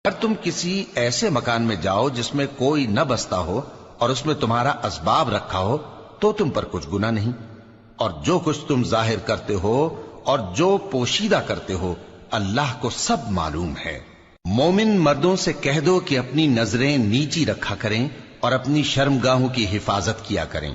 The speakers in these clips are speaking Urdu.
اگر تم کسی ایسے مکان میں جاؤ جس میں کوئی نہ بستا ہو اور اس میں تمہارا اسباب رکھا ہو تو تم پر کچھ گناہ نہیں، اور جو کچھ تم ظاہر کرتے ہو اور جو پوشیدہ کرتے ہو اللہ کو سب معلوم ہے۔ مومن مردوں سے کہہ دو کہ اپنی نظریں نیچی رکھا کریں اور اپنی شرمگاہوں کی حفاظت کیا کریں،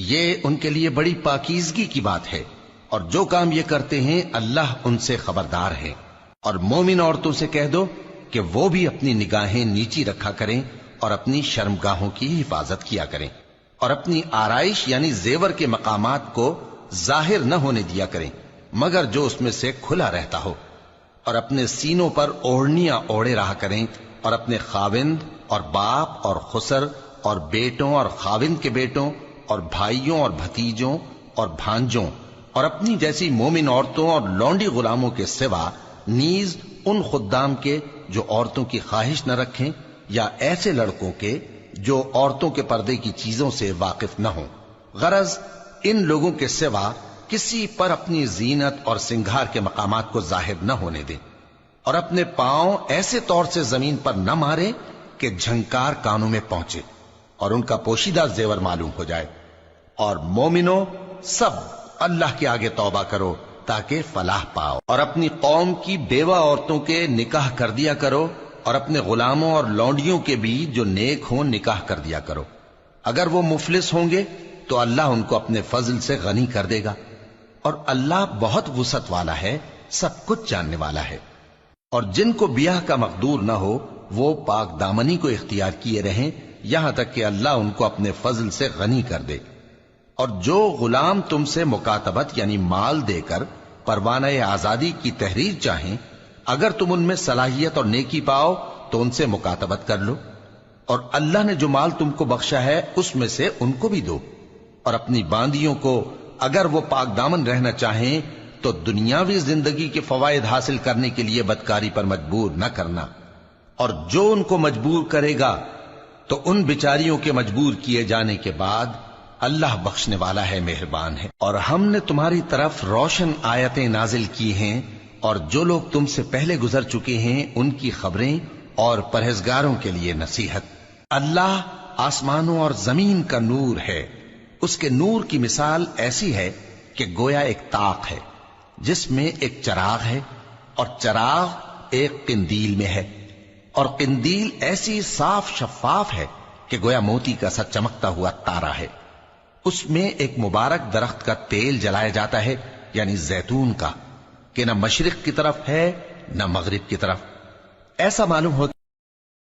یہ ان کے لیے بڑی پاکیزگی کی بات ہے، اور جو کام یہ کرتے ہیں اللہ ان سے خبردار ہے۔ اور مومن عورتوں سے کہہ دو کہ وہ بھی اپنی نگاہیں نیچی رکھا کریں اور اپنی شرمگاہوں کی حفاظت کیا کریں، اور اپنی آرائش یعنی زیور کے مقامات کو ظاہر نہ ہونے دیا کریں مگر جو اس میں سے کھلا رہتا ہو، اور اپنے سینوں پر اوڑھنیاں اوڑھے رہا کریں، اور اپنے خاوند اور باپ اور خسر اور بیٹوں اور خاوند کے بیٹوں اور بھائیوں اور بھتیجوں اور بھانجوں اور اپنی جیسی مومن عورتوں اور لونڈی غلاموں کے سوا نیز ان خدام کے جو عورتوں کی خواہش نہ رکھیں، یا ایسے لڑکوں کے جو عورتوں کے پردے کی چیزوں سے واقف نہ ہوں، غرض ان لوگوں کے سوا کسی پر اپنی زینت اور سنگھار کے مقامات کو ظاہر نہ ہونے دیں، اور اپنے پاؤں ایسے طور سے زمین پر نہ مارے کہ جھنکار کانوں میں پہنچے اور ان کا پوشیدہ زیور معلوم ہو جائے۔ اور مومنوں سب اللہ کے آگے توبہ کرو تاکہ فلاح پاؤ، اور اپنی قوم کی بیوہ عورتوں کے نکاح کر دیا کرو، اور اپنے غلاموں اور لونڈیوں کے بھی جو نیک ہوں نکاح کر دیا کرو۔ اگر وہ مفلس ہوں گے تو اللہ ان کو اپنے فضل سے غنی کر دے گا، اور اللہ بہت وسعت والا ہے، سب کچھ جاننے والا ہے۔ اور جن کو بیاہ کا مقدور نہ ہو وہ پاک دامنی کو اختیار کیے رہیں یہاں تک کہ اللہ ان کو اپنے فضل سے غنی کر دے۔ اور جو غلام تم سے مکاتبت یعنی مال دے کر پروانہ آزادی کی تحریر چاہیں، اگر تم ان میں صلاحیت اور نیکی پاؤ تو ان سے مکاتبت کر لو، اور اللہ نے جو مال تم کو بخشا ہے اس میں سے ان کو بھی دو۔ اور اپنی باندیوں کو اگر وہ پاک دامن رہنا چاہیں تو دنیاوی زندگی کے فوائد حاصل کرنے کے لیے بدکاری پر مجبور نہ کرنا، اور جو ان کو مجبور کرے گا تو ان بیچاریوں کے مجبور کیے جانے کے بعد اللہ بخشنے والا ہے، مہربان ہے۔ اور ہم نے تمہاری طرف روشن آیتیں نازل کی ہیں، اور جو لوگ تم سے پہلے گزر چکے ہیں ان کی خبریں اور پرہیزگاروں کے لیے نصیحت۔ اللہ آسمانوں اور زمین کا نور ہے، اس کے نور کی مثال ایسی ہے کہ گویا ایک طاق ہے جس میں ایک چراغ ہے، اور چراغ ایک قندیل میں ہے، اور قندیل ایسی صاف شفاف ہے کہ گویا موتی کا سا چمکتا ہوا تارا ہے۔ اس میں ایک مبارک درخت کا تیل جلایا جاتا ہے یعنی زیتون کا، کہ نہ مشرق کی طرف ہے نہ مغرب کی طرف۔ ایسا معلوم ہوتا